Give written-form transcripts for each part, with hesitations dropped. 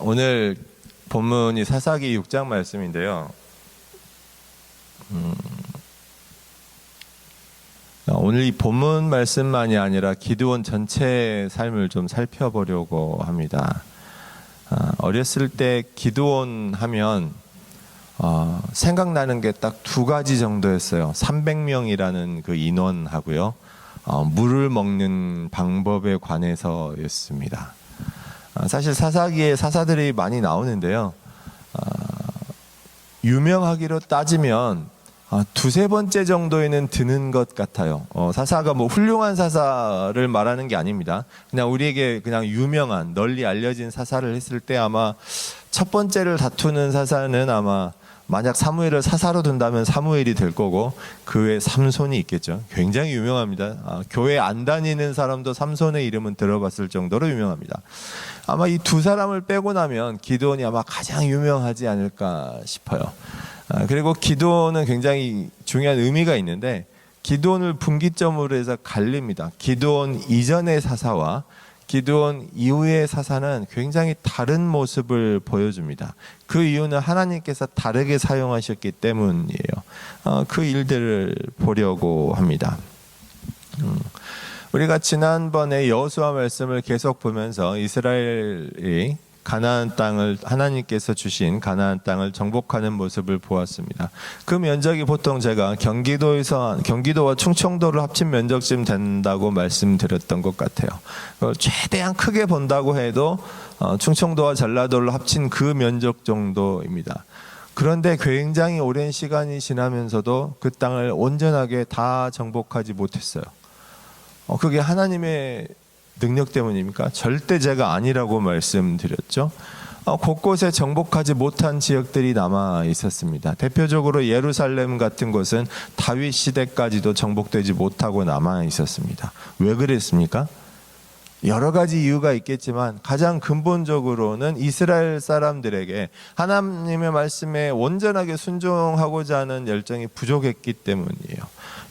오늘 본문이 사사기 6장 말씀인데요. 오늘 이 본문 말씀만이 아니라 기드온 전체의 삶을 좀 살펴보려고 합니다. 어렸을 때 기드온 하면 생각나는 게 딱 두 가지 정도였어요. 300명이라는 그 인원하고요. 물을 먹는 방법에 관해서였습니다. 사실 사사기에 사사들이 많이 나오는데요. 유명하기로 따지면 두세 번째 정도에는 드는 것 같아요. 사사가 뭐 훌륭한 사사를 말하는 게 아닙니다. 그냥 우리에게 그냥 유명한 널리 알려진 사사를 했을 때 아마 첫 번째를 다투는 사사는 아마 만약 사무엘을 사사로 둔다면 사무엘이 될 거고 그 외에 삼손이 있겠죠. 굉장히 유명합니다. 교회 안 다니는 사람도 삼손의 이름은 들어봤을 정도로 유명합니다. 아마 이 두 사람을 빼고 나면 기드온이 아마 가장 유명하지 않을까 싶어요. 그리고 기드온은 굉장히 중요한 의미가 있는데 기드온을 분기점으로 해서 갈립니다. 기드온 이전의 사사와 기드온 이후의 사사는 굉장히 다른 모습을 보여줍니다. 그 이유는 하나님께서 다르게 사용하셨기 때문이에요. 그 일들을 보려고 합니다. 우리가 지난번에 여호수아 말씀을 계속 보면서 이스라엘이 가나안 땅을 하나님께서 주신 가나안 땅을 정복하는 모습을 보았습니다. 그 면적이 보통 제가 경기도와 충청도를 합친 면적쯤 된다고 말씀드렸던 것 같아요. 최대한 크게 본다고 해도 충청도와 전라도를 합친 그 면적 정도입니다. 그런데 굉장히 오랜 시간이 지나면서도 그 땅을 온전하게 다 정복하지 못했어요. 그게 하나님의 능력 때문입니까? 절대 제가 아니라고 말씀드렸죠. 곳곳에 정복하지 못한 지역들이 남아 있었습니다. 대표적으로 예루살렘 같은 곳은 다윗 시대까지도 정복되지 못하고 남아 있었습니다. 왜 그랬습니까? 여러 가지 이유가 있겠지만 가장 근본적으로는 이스라엘 사람들에게 하나님의 말씀에 온전하게 순종하고자 하는 열정이 부족했기 때문이에요.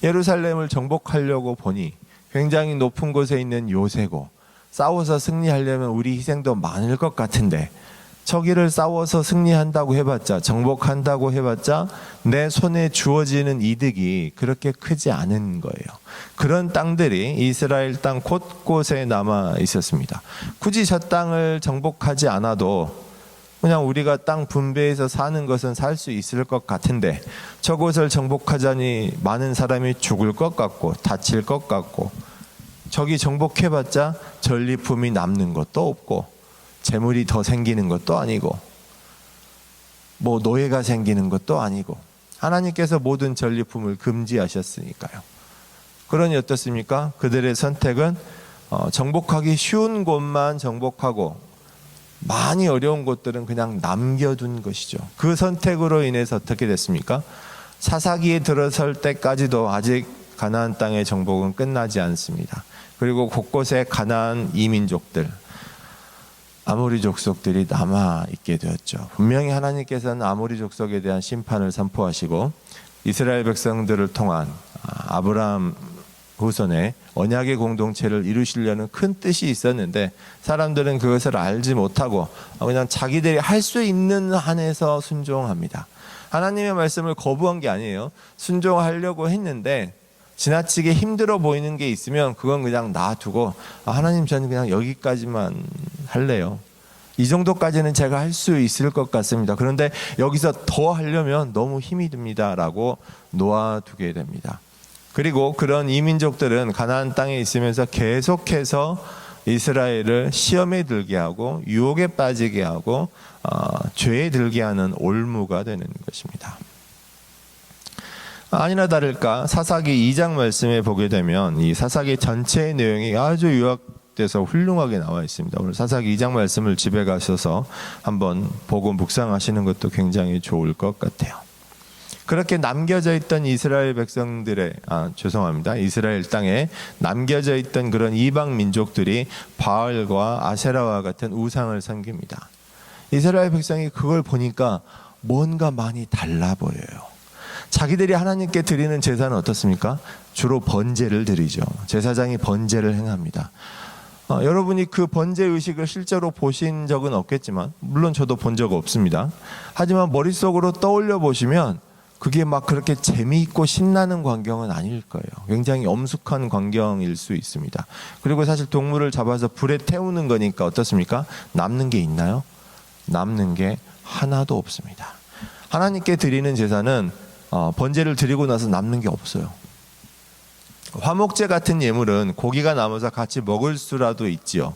예루살렘을 정복하려고 보니 굉장히 높은 곳에 있는 요새고 싸워서 승리하려면 우리 희생도 많을 것 같은데 저기를 싸워서 승리한다고 해봤자 정복한다고 해봤자 내 손에 주어지는 이득이 그렇게 크지 않은 거예요. 그런 땅들이 이스라엘 땅 곳곳에 남아 있었습니다. 굳이 저 땅을 정복하지 않아도 그냥 우리가 땅 분배해서 사는 것은 살 수 있을 것 같은데 저곳을 정복하자니 많은 사람이 죽을 것 같고 다칠 것 같고 저기 정복해봤자 전리품이 남는 것도 없고 재물이 더 생기는 것도 아니고 뭐 노예가 생기는 것도 아니고 하나님께서 모든 전리품을 금지하셨으니까요. 그러니 어떻습니까? 그들의 선택은 정복하기 쉬운 곳만 정복하고 많이 어려운 곳들은 그냥 남겨둔 것이죠. 그 선택으로 인해서 어떻게 됐습니까? 사사기에 들어설 때까지도 아직 가나안 땅의 정복은 끝나지 않습니다. 그리고 곳곳에 가나안 이민족들, 아모리 족속들이 남아 있게 되었죠. 분명히 하나님께서는 아모리 족속에 대한 심판을 선포하시고 이스라엘 백성들을 통한 아브라함 후손의 언약의 공동체를 이루시려는 큰 뜻이 있었는데 사람들은 그것을 알지 못하고 그냥 자기들이 할 수 있는 한에서 순종합니다. 하나님의 말씀을 거부한 게 아니에요. 순종하려고 했는데 지나치게 힘들어 보이는 게 있으면 그건 그냥 놔두고 하나님 저는 그냥 여기까지만 할래요. 이 정도까지는 제가 할 수 있을 것 같습니다. 그런데 여기서 더 하려면 너무 힘이 듭니다 라고 놓아두게 됩니다. 그리고 그런 이민족들은 가나안 땅에 있으면서 계속해서 이스라엘을 시험에 들게 하고 유혹에 빠지게 하고 죄에 들게 하는 올무가 되는 것입니다. 아니나 다를까 사사기 2장 말씀에 보게 되면 이 사사기 전체의 내용이 아주 요약돼서 훌륭하게 나와 있습니다. 오늘 사사기 2장 말씀을 집에 가셔서 한번 보고 묵상하시는 것도 굉장히 좋을 것 같아요. 그렇게 남겨져 있던 이스라엘 백성들의 이스라엘 땅에 남겨져 있던 그런 이방 민족들이 바알과 아세라와 같은 우상을 섬깁니다. 이스라엘 백성이 그걸 보니까 뭔가 많이 달라 보여요. 자기들이 하나님께 드리는 제사는 어떻습니까? 주로 번제를 드리죠. 제사장이 번제를 행합니다. 여러분이 그 번제 의식을 실제로 보신 적은 없겠지만, 물론 저도 본 적 없습니다. 하지만 머릿속으로 떠올려 보시면 그게 막 그렇게 재미있고 신나는 광경은 아닐 거예요. 굉장히 엄숙한 광경일 수 있습니다. 그리고 사실 동물을 잡아서 불에 태우는 거니까 어떻습니까? 남는 게 있나요? 남는 게 하나도 없습니다. 하나님께 드리는 제사는 번제를 드리고 나서 남는 게 없어요. 화목제 같은 예물은 고기가 남아서 같이 먹을 수라도 있지요.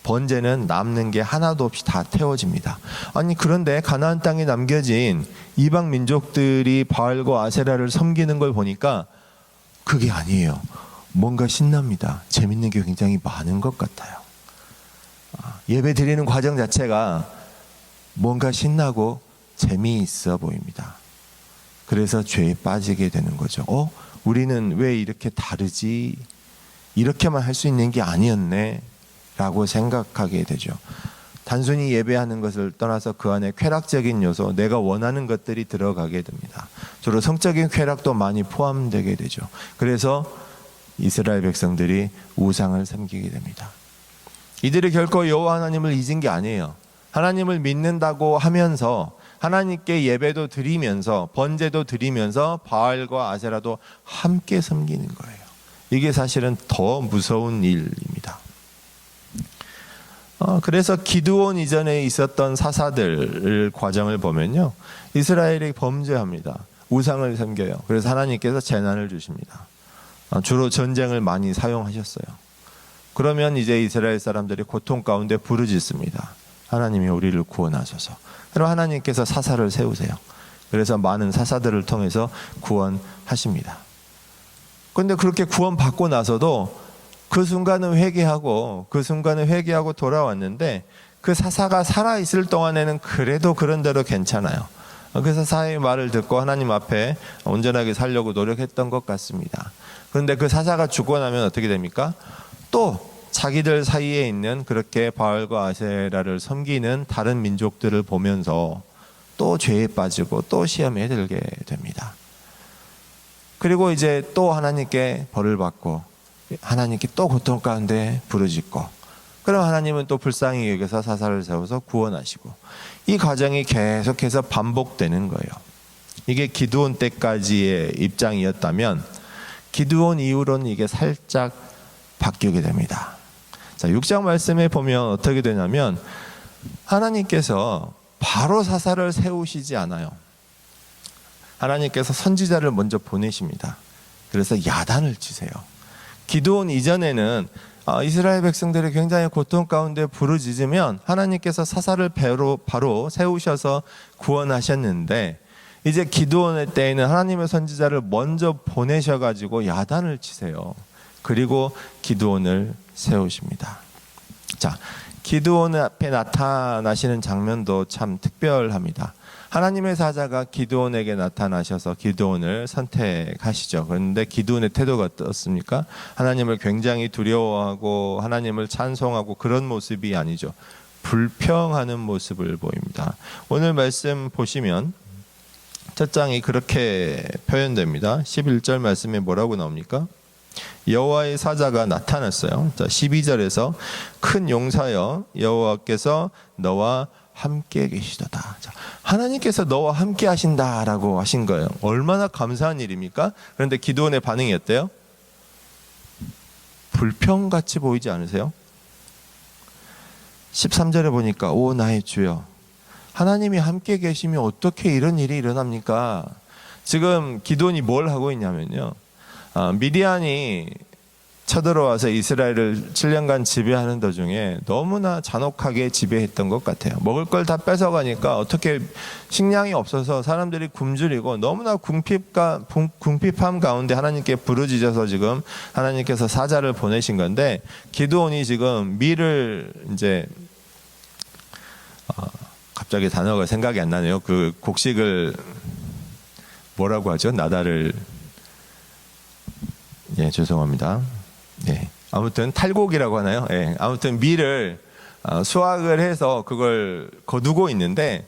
번제는 남는 게 하나도 없이 다 태워집니다. 아니, 그런데 가나안 땅에 남겨진 이방 민족들이 바알과 아세라를 섬기는 걸 보니까 그게 아니에요. 뭔가 신납니다. 재밌는 게 굉장히 많은 것 같아요. 예배 드리는 과정 자체가 뭔가 신나고 재미있어 보입니다. 그래서 죄에 빠지게 되는 거죠. 우리는 왜 이렇게 다르지? 이렇게만 할 수 있는 게 아니었네 라고 생각하게 되죠. 단순히 예배하는 것을 떠나서 그 안에 쾌락적인 요소, 내가 원하는 것들이 들어가게 됩니다. 주로 성적인 쾌락도 많이 포함되게 되죠. 그래서 이스라엘 백성들이 우상을 섬기게 됩니다. 이들이 결코 여호와 하나님을 잊은 게 아니에요. 하나님을 믿는다고 하면서 하나님께 예배도 드리면서 번제도 드리면서 바알과 아세라도 함께 섬기는 거예요. 이게 사실은 더 무서운 일입니다. 그래서 기드온 이전에 있었던 사사들 과정을 보면요, 이스라엘이 범죄합니다. 우상을 섬겨요. 그래서 하나님께서 재난을 주십니다. 주로 전쟁을 많이 사용하셨어요. 그러면 이제 이스라엘 사람들이 고통 가운데 부르짖습니다. 하나님이 우리를 구원하소서. 그럼 하나님께서 사사를 세우세요. 그래서 많은 사사들을 통해서 구원하십니다. 그런데 그렇게 구원받고 나서도 그 순간은 회개하고 돌아왔는데 그 사사가 살아있을 동안에는 그래도 그런 대로 괜찮아요. 그 사사의 말을 듣고 하나님 앞에 온전하게 살려고 노력했던 것 같습니다. 그런데 그 사사가 죽고 나면 어떻게 됩니까? 또 자기들 사이에 있는 그렇게 바알과 아세라를 섬기는 다른 민족들을 보면서 또 죄에 빠지고 또 시험에 들게 됩니다. 그리고 이제 또 하나님께 벌을 받고 하나님께 또 고통 가운데 부르짖고, 그럼 하나님은 또 불쌍히 여겨서 사사를 세워서 구원하시고, 이 과정이 계속해서 반복되는 거예요. 이게 기드온 때까지의 입장이었다면 기드온 이후로는 이게 살짝 바뀌게 됩니다. 자, 6장 말씀에 보면 어떻게 되냐면 하나님께서 바로 사사를 세우시지 않아요. 하나님께서 선지자를 먼저 보내십니다. 그래서 야단을 치세요. 기드온 이전에는 이스라엘 백성들이 굉장히 고통 가운데 부르짖으면 하나님께서 사사를 바로 세우셔서 구원하셨는데, 이제 기드온의 때에는 하나님의 선지자를 먼저 보내셔가지고 야단을 치세요. 그리고 기드온을 세우십니다. 자, 기드온 앞에 나타나시는 장면도 참 특별합니다. 하나님의 사자가 기드온에게 나타나셔서 기드온을 선택하시죠. 그런데 기드온의 태도가 어떻습니까? 하나님을 굉장히 두려워하고 하나님을 찬송하고 그런 모습이 아니죠. 불평하는 모습을 보입니다. 오늘 말씀 보시면 첫 장이 그렇게 표현됩니다. 11절 말씀에 뭐라고 나옵니까? 여호와의 사자가 나타났어요. 자, 12절에서 큰 용사여 여호와께서 너와 함께 계시도다. 자, 하나님께서 너와 함께 하신다라고 하신 거예요. 얼마나 감사한 일입니까? 그런데 기드온의 반응이 어때요? 불평같이 보이지 않으세요? 13절에 보니까 오 나의 주여, 하나님이 함께 계시면 어떻게 이런 일이 일어납니까? 지금 기드온이 뭘 하고 있냐면요, 미디안이 쳐들어와서 이스라엘을 7년간 지배하는 도중에 너무나 잔혹하게 지배했던 것 같아요. 먹을 걸 다 뺏어가니까 어떻게 식량이 없어서 사람들이 굶주리고 너무나 궁핍함 가운데 하나님께 부르짖어서 지금 하나님께서 사자를 보내신 건데, 기드온이 지금 밀을 이제 갑자기 단어가 생각이 안 나네요. 그 곡식을 뭐라고 하죠? 나다를, 예, 죄송합니다. 예, 아무튼 탈곡이라고 하나요? 예, 아무튼 밀을 수확을 해서 그걸 거두고 있는데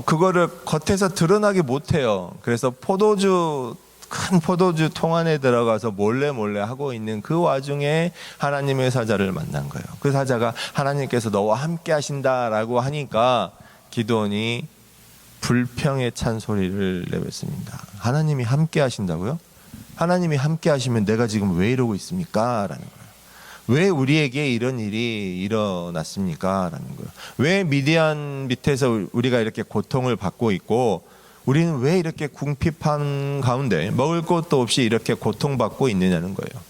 그거를 겉에서 드러나게 못해요. 그래서 포도주 큰 포도주 통 안에 들어가서 몰래 하고 있는 그 와중에 하나님의 사자를 만난 거예요. 그 사자가 하나님께서 너와 함께 하신다라고 하니까 기드온이 불평에 찬 소리를 내뱉습니다. 하나님이 함께 하신다고요? 하나님이 함께 하시면 내가 지금 왜 이러고 있습니까? 라는 거예요. 왜 우리에게 이런 일이 일어났습니까? 라는 거예요. 왜 미디안 밑에서 우리가 이렇게 고통을 받고 있고 우리는 왜 이렇게 궁핍한 가운데 먹을 것도 없이 이렇게 고통받고 있느냐는 거예요.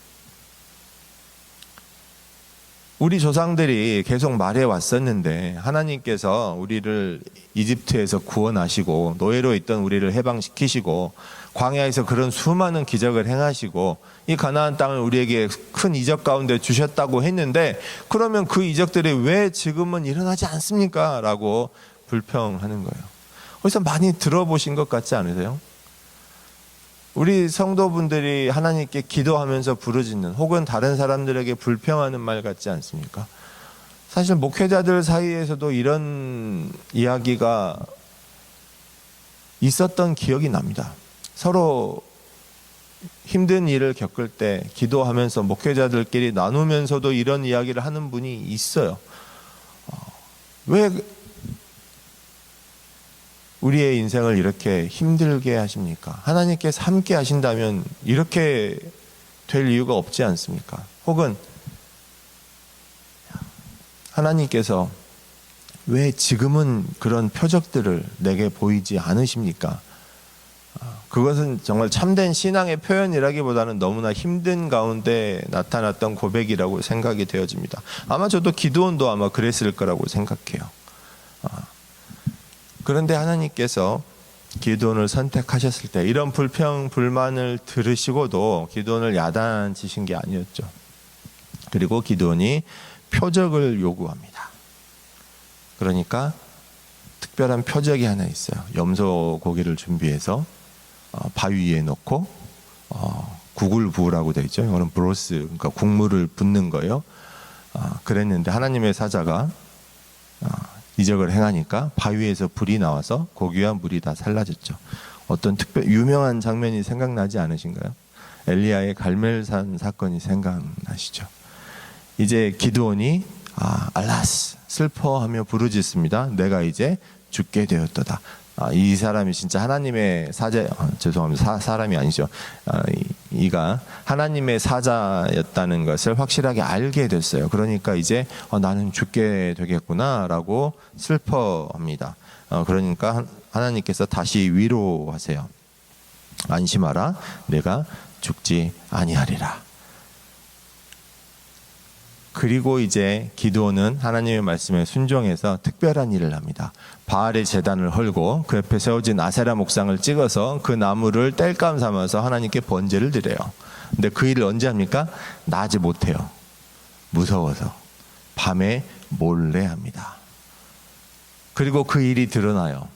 우리 조상들이 계속 말해 왔었는데 하나님께서 우리를 이집트에서 구원하시고 노예로 있던 우리를 해방시키시고 광야에서 그런 수많은 기적을 행하시고 이 가나안 땅을 우리에게 큰 이적 가운데 주셨다고 했는데 그러면 그 이적들이 왜 지금은 일어나지 않습니까? 라고 불평하는 거예요. 어디서 많이 들어보신 것 같지 않으세요? 우리 성도분들이 하나님께 기도하면서 부르짖는 혹은 다른 사람들에게 불평하는 말 같지 않습니까? 사실 목회자들 사이에서도 이런 이야기가 있었던 기억이 납니다. 서로 힘든 일을 겪을 때 기도하면서 목회자들끼리 나누면서도 이런 이야기를 하는 분이 있어요. 왜 우리의 인생을 이렇게 힘들게 하십니까? 하나님께서 함께 하신다면 이렇게 될 이유가 없지 않습니까? 혹은 하나님께서 왜 지금은 그런 표적들을 내게 보이지 않으십니까? 그것은 정말 참된 신앙의 표현이라기보다는 너무나 힘든 가운데 나타났던 고백이라고 생각이 되어집니다. 아마 저도 기드온도 아마 그랬을 거라고 생각해요. 그런데 하나님께서 기드온을 선택하셨을 때 이런 불평, 불만을 들으시고도 기드온을 야단치신 게 아니었죠. 그리고 기드온이 표적을 요구합니다. 그러니까 특별한 표적이 하나 있어요. 염소 고기를 준비해서 바위 위에 놓고 국을 부으라고 되어 있죠. 이거는 브로스, 그러니까 국물을 붓는 거예요. 그랬는데 하나님의 사자가 이적을 행하니까 바위에서 불이 나와서 고기와 물이 다 살라졌죠. 어떤 유명한 장면이 생각나지 않으신가요? 엘리야의 갈멜산 사건이 생각나시죠? 이제 기드온이 알라스 슬퍼하며 부르짖습니다. 내가 이제 죽게 되었도다. 이 사람이 진짜 하나님의 사자, 죄송합니다. 사람이 아니죠. 이가 하나님의 사자였다는 것을 확실하게 알게 됐어요. 그러니까 이제 나는 죽게 되겠구나라고 슬퍼합니다. 그러니까 하나님께서 다시 위로하세요. 안심하라, 내가 죽지 아니하리라. 그리고 이제 기드온은 하나님의 말씀에 순종해서 특별한 일을 합니다. 바알의 제단을 헐고 그 옆에 세워진 아세라 목상을 찍어서 그 나무를 땔감 삼아서 하나님께 번제를 드려요. 근데 그 일을 언제 합니까? 낮에 못해요. 무서워서. 밤에 몰래 합니다. 그리고 그 일이 드러나요.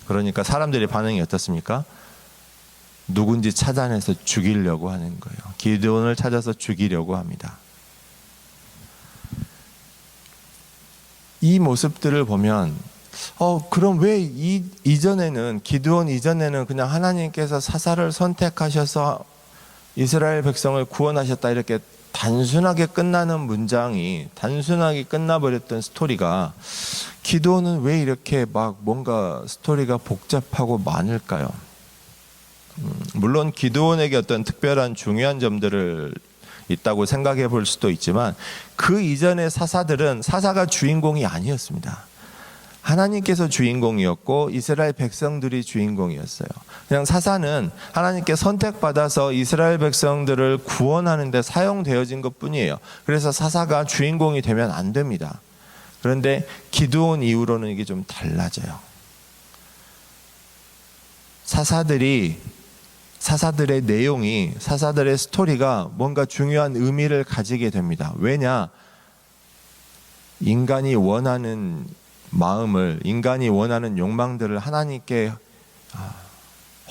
그러니까 사람들의 반응이 어떻습니까? 누군지 찾아내서 죽이려고 하는 거예요. 기드온을 찾아서 죽이려고 합니다. 이 모습들을 보면 그럼 왜 이전에는 기드온 이전에는 그냥 하나님께서 사사를 선택하셔서 이스라엘 백성을 구원하셨다 이렇게 단순하게 끝나는 문장이 단순하게 끝나버렸던 스토리가 기드온은 왜 이렇게 막 뭔가 스토리가 복잡하고 많을까요? 물론 기드온에게 어떤 특별한 중요한 점들을 있다고 생각해 볼 수도 있지만 그 이전의 사사들은 사사가 주인공이 아니었습니다. 하나님께서 주인공이었고 이스라엘 백성들이 주인공이었어요. 그냥 사사는 하나님께 선택받아서 이스라엘 백성들을 구원하는 데 사용되어진 것뿐이에요. 그래서 사사가 주인공이 되면 안 됩니다. 그런데 기드온 이후로는 이게 좀 달라져요. 사사들의 내용이, 사사들의 스토리가 뭔가 중요한 의미를 가지게 됩니다. 왜냐? 인간이 원하는 마음을, 인간이 원하는 욕망들을 하나님께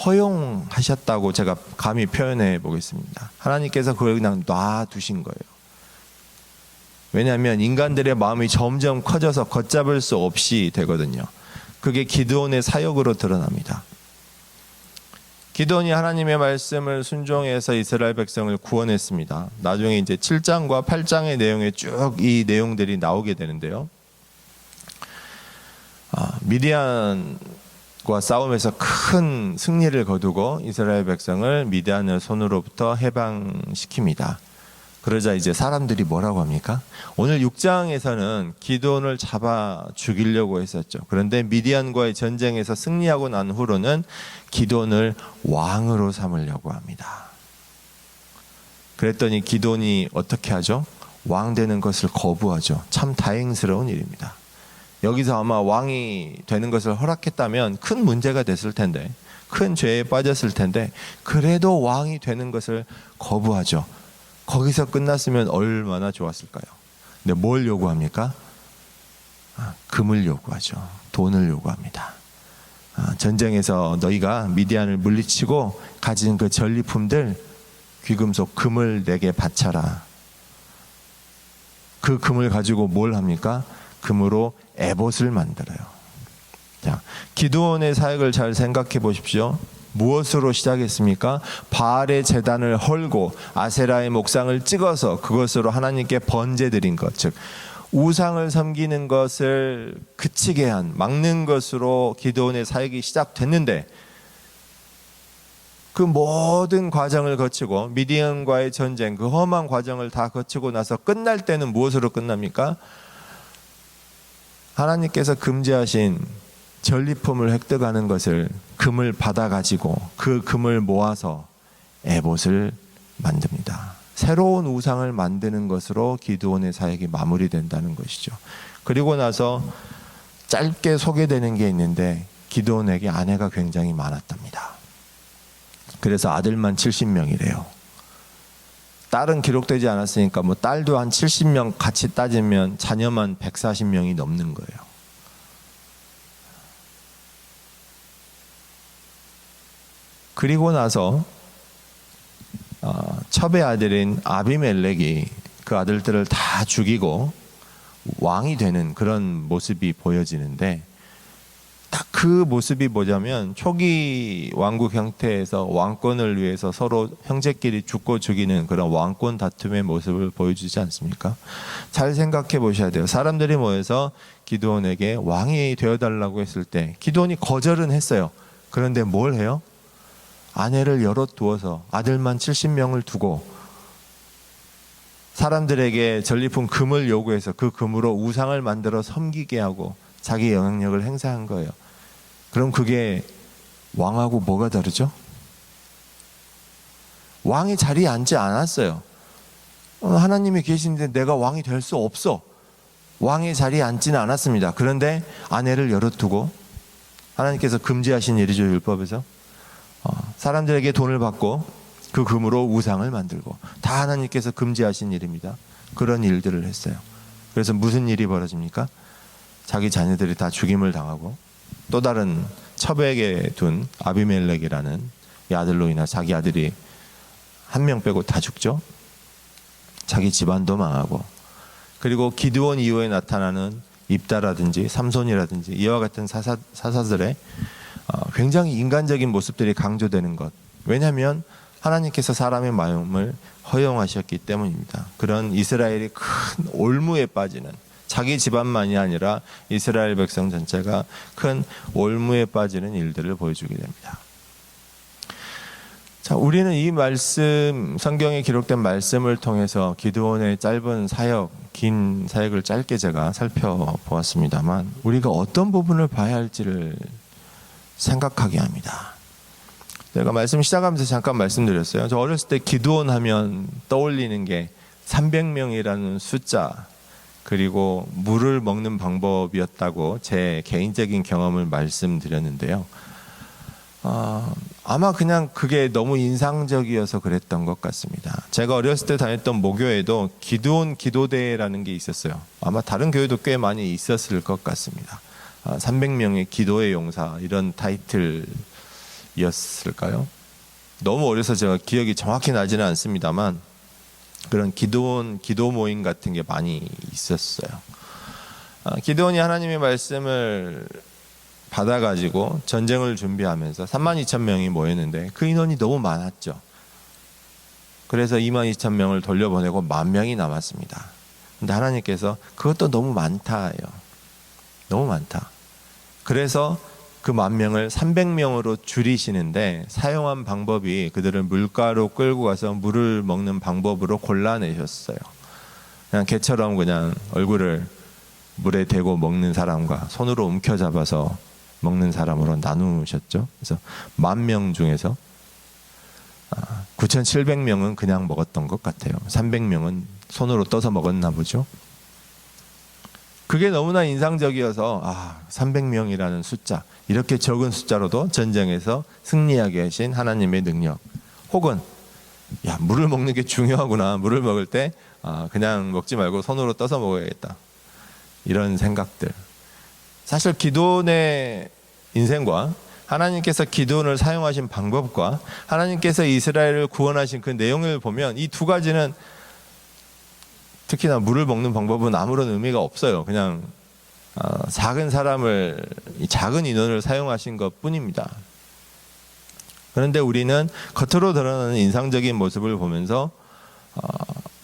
허용하셨다고 제가 감히 표현해 보겠습니다. 하나님께서 그걸 그냥 놔두신 거예요. 왜냐하면 인간들의 마음이 점점 커져서 걷잡을 수 없이 되거든요. 그게 기드온의 사역으로 드러납니다. 기드온이 하나님의 말씀을 순종해서 이스라엘 백성을 구원했습니다. 나중에 이제 7장과 8장의 내용에 쭉 이 내용들이 나오게 되는데요. 미디안과 싸움에서 큰 승리를 거두고 이스라엘 백성을 미디안의 손으로부터 해방시킵니다. 그러자 이제 사람들이 뭐라고 합니까? 오늘 6장에서는 기드온을 잡아 죽이려고 했었죠. 그런데 미디안과의 전쟁에서 승리하고 난 후로는 기드온을 왕으로 삼으려고 합니다. 그랬더니 기드온이 어떻게 하죠? 왕 되는 것을 거부하죠. 참 다행스러운 일입니다. 여기서 아마 왕이 되는 것을 허락했다면 큰 문제가 됐을 텐데, 큰 죄에 빠졌을 텐데, 그래도 왕이 되는 것을 거부하죠. 거기서 끝났으면 얼마나 좋았을까요? 근데 뭘 요구합니까? 금을 요구하죠. 돈을 요구합니다. 전쟁에서 너희가 미디안을 물리치고 가진 그 전리품들, 귀금속 금을 내게 바쳐라. 그 금을 가지고 뭘 합니까? 금으로 에봇을 만들어요. 자, 기드온의 사역을 잘 생각해 보십시오. 무엇으로 시작했습니까? 바알의 제단을 헐고 아세라의 목상을 찍어서 그것으로 하나님께 번제 드린 것, 즉 우상을 섬기는 것을 그치게 한, 막는 것으로 기드온의 사역이 시작됐는데, 그 모든 과정을 거치고 미디안과의 전쟁, 그 험한 과정을 다 거치고 나서 끝날 때는 무엇으로 끝납니까? 하나님께서 금지하신 전리품을 획득하는 것을, 금을 받아가지고 그 금을 모아서 에봇을 만듭니다. 새로운 우상을 만드는 것으로 기드온의 사역이 마무리된다는 것이죠. 그리고 나서 짧게 소개되는 게 있는데, 기드온에게 아내가 굉장히 많았답니다. 그래서 아들만 70명이래요. 딸은 기록되지 않았으니까 뭐 딸도 한 70명 같이 따지면 자녀만 140명이 넘는 거예요. 그리고 나서 첩의 아들인 아비멜렉이 그 아들들을 다 죽이고 왕이 되는 그런 모습이 보여지는데, 딱 그 모습이 뭐냐면 초기 왕국 형태에서 왕권을 위해서 서로 형제끼리 죽고 죽이는 그런 왕권 다툼의 모습을 보여주지 않습니까? 잘 생각해 보셔야 돼요. 사람들이 모여서 기드온에게 왕이 되어달라고 했을 때 기드온이 거절은 했어요. 그런데 뭘 해요? 아내를 여럿 두어서 아들만 70명을 두고 사람들에게 전리품 금을 요구해서 그 금으로 우상을 만들어 섬기게 하고 자기 영향력을 행사한 거예요. 그럼 그게 왕하고 뭐가 다르죠? 왕이 자리에 앉지 않았어요. 하나님이 계신데 내가 왕이 될 수 없어. 왕의 자리에 앉지는 않았습니다. 그런데 아내를 여럿 두고, 하나님께서 금지하신 일이죠, 율법에서. 사람들에게 돈을 받고 그 금으로 우상을 만들고, 다 하나님께서 금지하신 일입니다. 그런 일들을 했어요. 그래서 무슨 일이 벌어집니까? 자기 자녀들이 다 죽임을 당하고, 또 다른 첩에게 둔 아비멜렉이라는 이 아들로 인해 자기 아들이 한 명 빼고 다 죽죠. 자기 집안도 망하고, 그리고 기드온 이후에 나타나는 입다라든지 삼손이라든지 이와 같은 사사들의 굉장히 인간적인 모습들이 강조되는 것. 왜냐하면 하나님께서 사람의 마음을 허용하셨기 때문입니다. 그런 이스라엘이 큰 올무에 빠지는, 자기 집안만이 아니라 이스라엘 백성 전체가 큰 올무에 빠지는 일들을 보여주게 됩니다. 자, 우리는 이 말씀, 성경에 기록된 말씀을 통해서 기드온의 짧은 사역, 긴 사역을 짧게 제가 살펴보았습니다만, 우리가 어떤 부분을 봐야 할지를 생각하게 합니다. 제가 말씀 시작하면서 잠깐 말씀드렸어요. 저 어렸을 때 기드온 하면 떠올리는 게 300명이라는 숫자, 그리고 물을 먹는 방법이었다고 제 개인적인 경험을 말씀드렸는데요. 아마 그냥 그게 너무 인상적이어서 그랬던 것 같습니다. 제가 어렸을 때 다녔던 모교에도 기드온 기도대라는 게 있었어요. 아마 다른 교회도 꽤 많이 있었을 것 같습니다. 300명의 기도의 용사, 이런 타이틀이었을까요? 너무 어려서 제가 기억이 정확히 나지는 않습니다만 그런 기도 모임 같은 게 많이 있었어요. 기드온이 하나님의 말씀을 받아가지고 전쟁을 준비하면서 32,000명이 모였는데 그 인원이 너무 많았죠. 그래서 22,000명을 돌려보내고 10,000명이 남았습니다. 근데 하나님께서 그것도 너무 많다요. 너무 많다. 그래서 그 10,000명을 300명으로 줄이시는데 사용한 방법이 그들을 물가로 끌고 가서 물을 먹는 방법으로 골라내셨어요. 그냥 개처럼 그냥 얼굴을 물에 대고 먹는 사람과 손으로 움켜잡아서 먹는 사람으로 나누셨죠. 그래서 10,000명 중에서 9,700명은 그냥 먹었던 것 같아요. 300명은 손으로 떠서 먹었나 보죠. 그게 너무나 인상적이어서 300명이라는 숫자, 이렇게 적은 숫자로도 전쟁에서 승리하게 하신 하나님의 능력, 혹은 물을 먹는 게 중요하구나, 물을 먹을 때 그냥 먹지 말고 손으로 떠서 먹어야겠다, 이런 생각들. 사실 기드온의 인생과 하나님께서 기드온을 사용하신 방법과 하나님께서 이스라엘을 구원하신 그 내용을 보면 이 두 가지는, 특히나 물을 먹는 방법은 아무런 의미가 없어요. 그냥 작은 사람을, 작은 인원을 사용하신 것 뿐입니다. 그런데 우리는 겉으로 드러나는 인상적인 모습을 보면서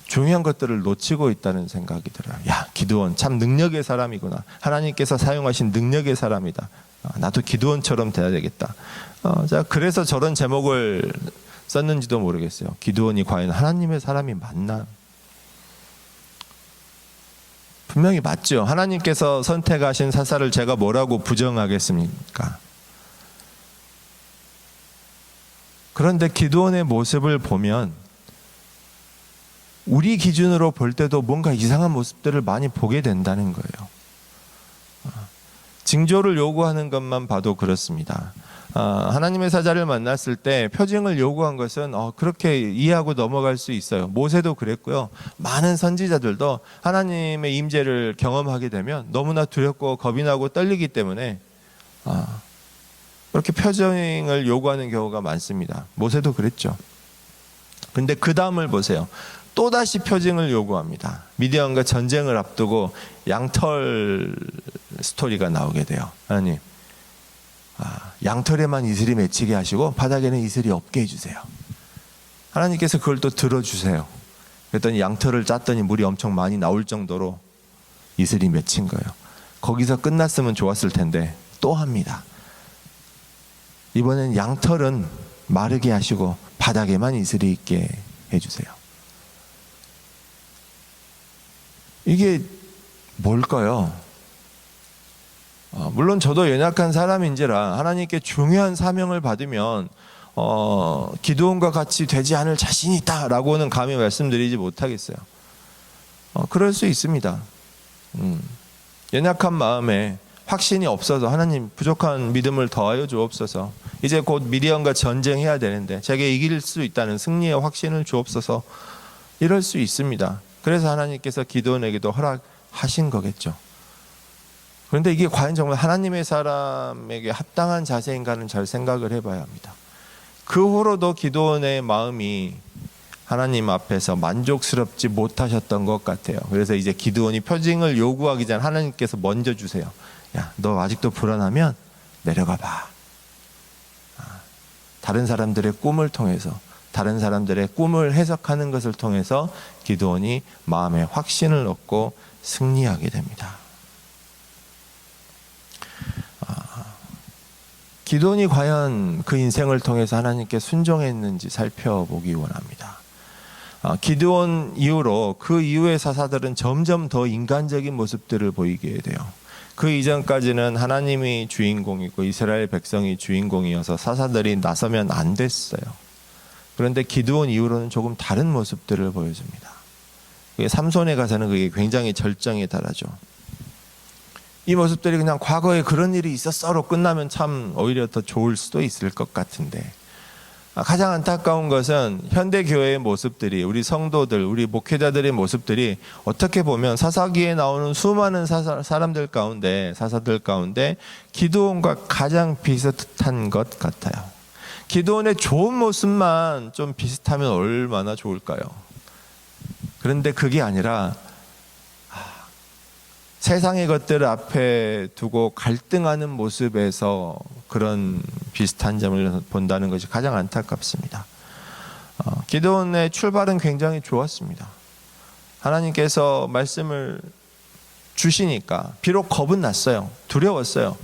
중요한 것들을 놓치고 있다는 생각이 들어요. 기드온 참 능력의 사람이구나. 하나님께서 사용하신 능력의 사람이다. 나도 기드온처럼 돼야 되겠다. 그래서 저런 제목을 썼는지도 모르겠어요. 기드온이 과연 하나님의 사람이 맞나? 분명히 맞죠. 하나님께서 선택하신 사사를 제가 뭐라고 부정하겠습니까? 그런데 기드온의 모습을 보면 우리 기준으로 볼 때도 뭔가 이상한 모습들을 많이 보게 된다는 거예요. 징조를 요구하는 것만 봐도 그렇습니다. 하나님의 사자를 만났을 때 표징을 요구한 것은 그렇게 이해하고 넘어갈 수 있어요. 모세도 그랬고요. 많은 선지자들도 하나님의 임재를 경험하게 되면 너무나 두렵고 겁이 나고 떨리기 때문에 그렇게 표징을 요구하는 경우가 많습니다. 모세도 그랬죠. 근데 그 다음을 보세요. 또다시 표징을 요구합니다. 미디안과 전쟁을 앞두고 양털 스토리가 나오게 돼요. 하나님, 양털에만 이슬이 맺히게 하시고 바닥에는 이슬이 없게 해주세요. 하나님께서 그걸 또 들어주세요. 그랬더니 양털을 짰더니 물이 엄청 많이 나올 정도로 이슬이 맺힌 거예요. 거기서 끝났으면 좋았을 텐데 또 합니다. 이번엔 양털은 마르게 하시고 바닥에만 이슬이 있게 해주세요. 이게 뭘까요? 물론 저도 연약한 사람인지라 하나님께 중요한 사명을 받으면 기드온과 같이 되지 않을 자신이 있다라고는 감히 말씀드리지 못하겠어요. 그럴 수 있습니다. 연약한 마음에 확신이 없어서 하나님 부족한 믿음을 더하여 주옵소서. 이제 곧 미디안과 전쟁해야 되는데 제게 이길 수 있다는 승리의 확신을 주옵소서. 이럴 수 있습니다. 그래서 하나님께서 기드온에게도 허락하신 거겠죠. 그런데 이게 과연 정말 하나님의 사람에게 합당한 자세인가는 잘 생각을 해봐야 합니다. 그 후로도 기드온의 마음이 하나님 앞에서 만족스럽지 못하셨던 것 같아요. 그래서 이제 기드온이 표징을 요구하기 전 하나님께서 먼저 주세요. 너 아직도 불안하면 내려가 봐. 다른 사람들의 꿈을 통해서, 다른 사람들의 꿈을 해석하는 것을 통해서 기드온이 마음에 확신을 얻고 승리하게 됩니다. 기드온이 과연 그 인생을 통해서 하나님께 순종했는지 살펴보기 원합니다. 기드온 이후로 그 이후의 사사들은 점점 더 인간적인 모습들을 보이게 돼요. 그 이전까지는 하나님이 주인공이고 이스라엘 백성이 주인공이어서 사사들이 나서면 안 됐어요. 그런데 기드온 이후로는 조금 다른 모습들을 보여줍니다. 삼손에 가서는 그게 굉장히 절정에 달하죠. 이 모습들이 그냥 과거에 그런 일이 있었어로 끝나면 참 오히려 더 좋을 수도 있을 것 같은데, 가장 안타까운 것은 현대교회의 모습들이, 우리 성도들, 우리 목회자들의 모습들이 어떻게 보면 사사기에 나오는 수많은 사람들 가운데, 사사들 가운데 기드온과 가장 비슷한 것 같아요. 기드온의 좋은 모습만 좀 비슷하면 얼마나 좋을까요? 그런데 그게 아니라 세상의 것들을 앞에 두고 갈등하는 모습에서 그런 비슷한 점을 본다는 것이 가장 안타깝습니다. 기도원의 출발은 굉장히 좋았습니다. 하나님께서 말씀을 주시니까 비록 겁은 났어요. 두려웠어요.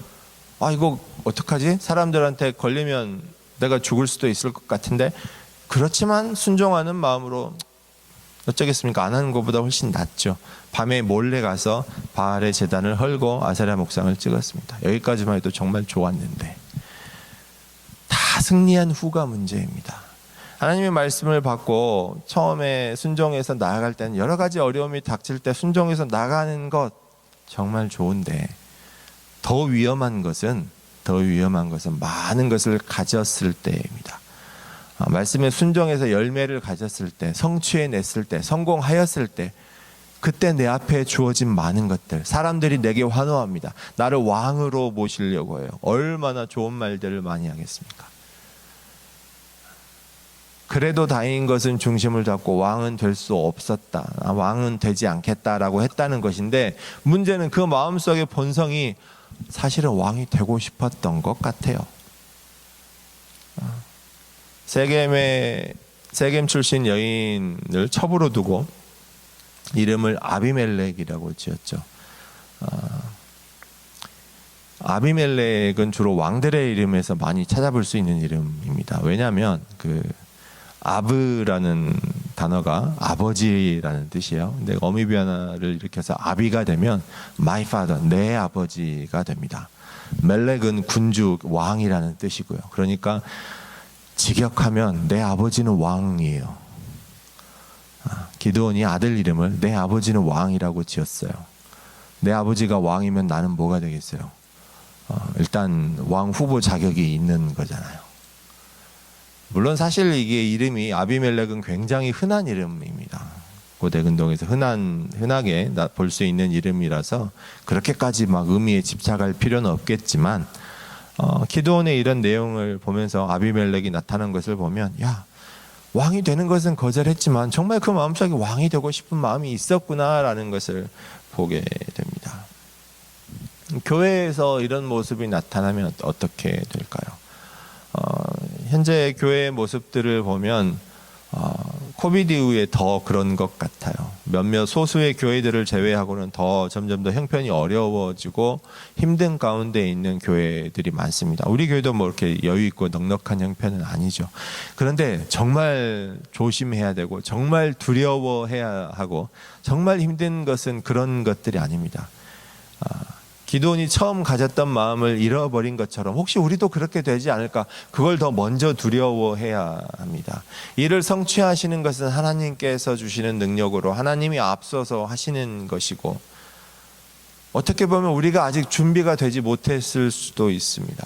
이거 어떡하지? 사람들한테 걸리면 내가 죽을 수도 있을 것 같은데, 그렇지만 순종하는 마음으로 어쩌겠습니까? 안 하는 것보다 훨씬 낫죠. 밤에 몰래 가서 바알의 제단을 헐고 아세라 목상을 찍었습니다. 여기까지만 해도 정말 좋았는데, 다 승리한 후가 문제입니다. 하나님의 말씀을 받고 처음에 순종해서 나아갈 때는 여러 가지 어려움이 닥칠 때 순종해서 나가는 것 정말 좋은데, 더 위험한 것은 많은 것을 가졌을 때입니다. 말씀에 순종해서 열매를 가졌을 때, 성취해냈을 때, 성공하였을 때, 그때 내 앞에 주어진 많은 것들, 사람들이 내게 환호합니다. 나를 왕으로 모시려고 해요. 얼마나 좋은 말들을 많이 하겠습니까? 그래도 다행인 것은 중심을 잡고 왕은 될 수 없었다, 왕은 되지 않겠다라고 했다는 것인데, 문제는 그 마음속의 본성이 사실은 왕이 되고 싶었던 것 같아요. 세겜 출신 여인을 첩으로 두고 이름을 아비멜렉이라고 지었죠. 아비멜렉은 주로 왕들의 이름에서 많이 찾아볼 수 있는 이름입니다. 왜냐하면 아브라는 단어가 아버지라는 뜻이에요. 근데 어미비 하나를 일으켜서 아비가 되면 my father, 내 아버지가 됩니다. 멜렉은 군주, 왕이라는 뜻이고요. 그러니까 직역하면 내 아버지는 왕이에요. 기드온이 아들 이름을 내 아버지는 왕이라고 지었어요. 내 아버지가 왕이면 나는 뭐가 되겠어요? 일단 왕 후보 자격이 있는 거잖아요. 물론 사실 이게 이름이 아비멜렉은 굉장히 흔한 이름입니다. 고대 근동에서 흔하게 볼 수 있는 이름이라서 그렇게까지 막 의미에 집착할 필요는 없겠지만, 기드온의 이런 내용을 보면서 아비멜렉이 나타난 것을 보면, 왕이 되는 것은 거절했지만 정말 그 마음속에 왕이 되고 싶은 마음이 있었구나라는 것을 보게 됩니다. 교회에서 이런 모습이 나타나면 어떻게 될까요? 현재 교회의 모습들을 보면 코비드 이후에 더 그런 것 같아요. 몇몇 소수의 교회들을 제외하고는 점점 더 형편이 어려워지고 힘든 가운데 있는 교회들이 많습니다. 우리 교회도 뭐 이렇게 여유 있고 넉넉한 형편은 아니죠. 그런데 정말 조심해야 되고 정말 두려워해야 하고 정말 힘든 것은 그런 것들이 아닙니다. 기드온이 처음 가졌던 마음을 잃어버린 것처럼 혹시 우리도 그렇게 되지 않을까, 그걸 더 먼저 두려워해야 합니다. 이를 성취하시는 것은 하나님께서 주시는 능력으로 하나님이 앞서서 하시는 것이고, 어떻게 보면 우리가 아직 준비가 되지 못했을 수도 있습니다.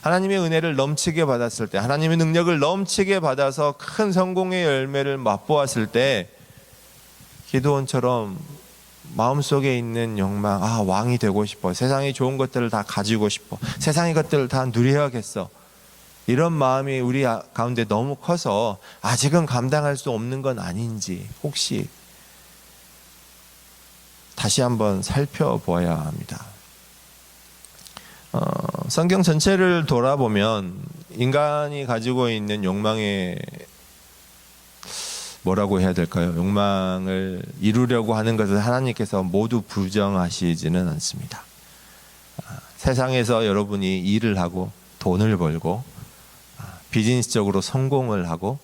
하나님의 은혜를 넘치게 받았을 때, 하나님의 능력을 넘치게 받아서 큰 성공의 열매를 맛보았을 때, 기드온처럼 마음속에 있는 욕망, 왕이 되고 싶어, 세상의 좋은 것들을 다 가지고 싶어, 세상의 것들을 다 누려야겠어, 이런 마음이 우리 가운데 너무 커서 아직은 감당할 수 없는 건 아닌지 혹시 다시 한번 살펴보아야 합니다. 성경 전체를 돌아보면 인간이 가지고 있는 욕망의 뭐라고 해야 될까요? 욕망을 이루려고 하는 것을 하나님께서 모두 부정하시지는 않습니다. 세상에서 여러분이 일을 하고 돈을 벌고 비즈니스적으로 성공을 하고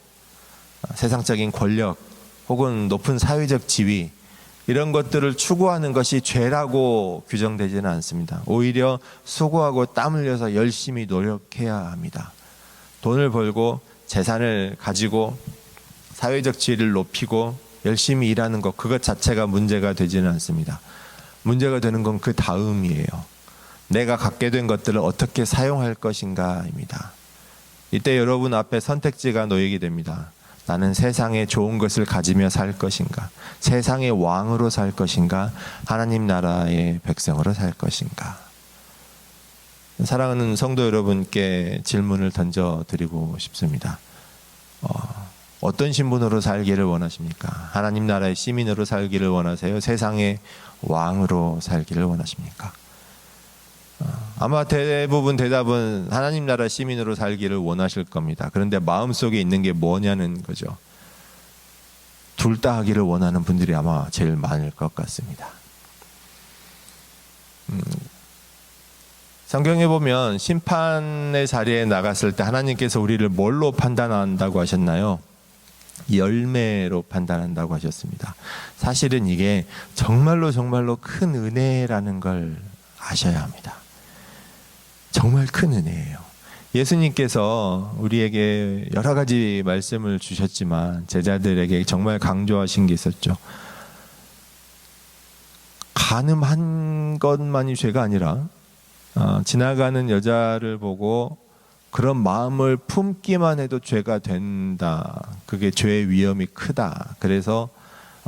세상적인 권력 혹은 높은 사회적 지위, 이런 것들을 추구하는 것이 죄라고 규정되지는 않습니다. 오히려 수고하고 땀 흘려서 열심히 노력해야 합니다. 돈을 벌고 재산을 가지고 사회적 지위를 높이고 열심히 일하는 것, 그것 자체가 문제가 되지는 않습니다. 문제가 되는 건 그 다음이에요. 내가 갖게 된 것들을 어떻게 사용할 것인가입니다. 이때 여러분 앞에 선택지가 놓이게 됩니다. 나는 세상에 좋은 것을 가지며 살 것인가, 세상의 왕으로 살 것인가, 하나님 나라의 백성으로 살 것인가. 사랑하는 성도 여러분께 질문을 던져드리고 싶습니다. 어떤 신분으로 살기를 원하십니까? 하나님 나라의 시민으로 살기를 원하세요? 세상의 왕으로 살기를 원하십니까? 아마 대부분 대답은 하나님 나라 시민으로 살기를 원하실 겁니다. 그런데 마음속에 있는 게 뭐냐는 거죠. 둘 다 하기를 원하는 분들이 아마 제일 많을 것 같습니다. 성경에 보면 심판의 자리에 나갔을 때 하나님께서 우리를 뭘로 판단한다고 하셨나요? 열매로 판단한다고 하셨습니다. 사실은 이게 정말로 큰 은혜라는 걸 아셔야 합니다. 정말 큰 은혜예요. 예수님께서 우리에게 여러 가지 말씀을 주셨지만 제자들에게 정말 강조하신 게 있었죠. 간음한 것만이 죄가 아니라 지나가는 여자를 보고 그런 마음을 품기만 해도 죄가 된다. 그게 죄의 위험이 크다. 그래서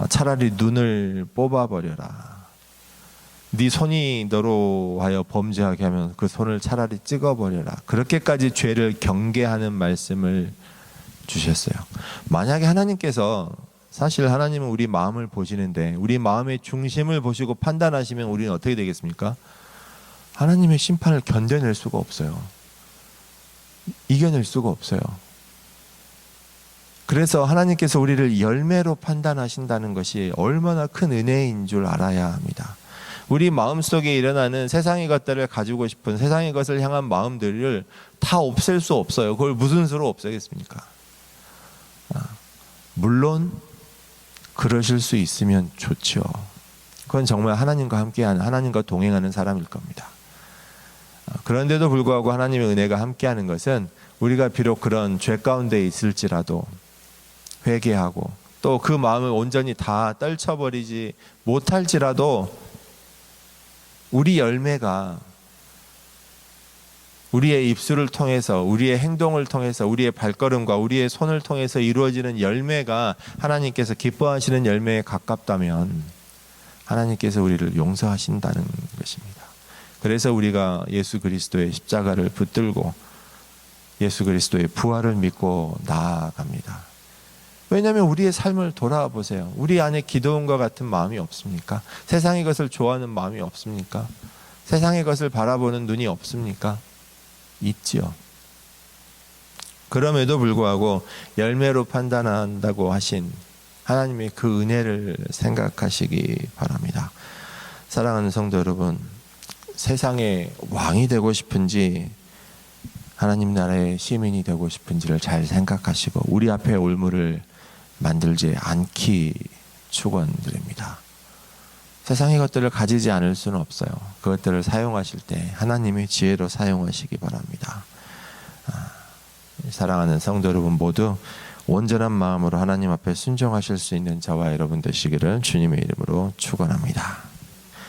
차라리 눈을 뽑아버려라. 네 손이 너로 하여 범죄하게 하면 그 손을 차라리 찍어버려라. 그렇게까지 죄를 경계하는 말씀을 주셨어요. 만약에 하나님께서, 사실 하나님은 우리 마음을 보시는데 우리 마음의 중심을 보시고 판단하시면 우리는 어떻게 되겠습니까? 하나님의 심판을 견뎌낼 수가 없어요. 이겨낼 수가 없어요. 그래서 하나님께서 우리를 열매로 판단하신다는 것이 얼마나 큰 은혜인 줄 알아야 합니다. 우리 마음속에 일어나는 세상의 것들을 가지고 싶은 세상의 것을 향한 마음들을 다 없앨 수 없어요. 그걸 무슨 수로 없애겠습니까? 물론 그러실 수 있으면 좋죠. 그건 정말 하나님과 함께하는, 하나님과 동행하는 사람일 겁니다. 그런데도 불구하고 하나님의 은혜가 함께하는 것은 우리가 비록 그런 죄 가운데 있을지라도 회개하고 또 그 마음을 온전히 다 떨쳐버리지 못할지라도 우리 열매가 우리의 입술을 통해서, 우리의 행동을 통해서, 우리의 발걸음과 우리의 손을 통해서 이루어지는 열매가 하나님께서 기뻐하시는 열매에 가깝다면 하나님께서 우리를 용서하신다는 것입니다. 그래서 우리가 예수 그리스도의 십자가를 붙들고 예수 그리스도의 부활을 믿고 나아갑니다. 왜냐하면 우리의 삶을 돌아보세요. 우리 안에 기도원과 같은 마음이 없습니까? 세상의 것을 좋아하는 마음이 없습니까? 세상의 것을 바라보는 눈이 없습니까? 있지요. 그럼에도 불구하고 열매로 판단한다고 하신 하나님의 그 은혜를 생각하시기 바랍니다. 사랑하는 성도 여러분, 세상의 왕이 되고 싶은지 하나님 나라의 시민이 되고 싶은지를 잘 생각하시고 우리 앞에 올무를 만들지 않기 축원드립니다. 세상의 것들을 가지지 않을 수는 없어요. 그것들을 사용하실 때 하나님의 지혜로 사용하시기 바랍니다. 사랑하는 성도 여러분 모두 온전한 마음으로 하나님 앞에 순종하실 수 있는 저와 여러분 되시기를 주님의 이름으로 축원합니다.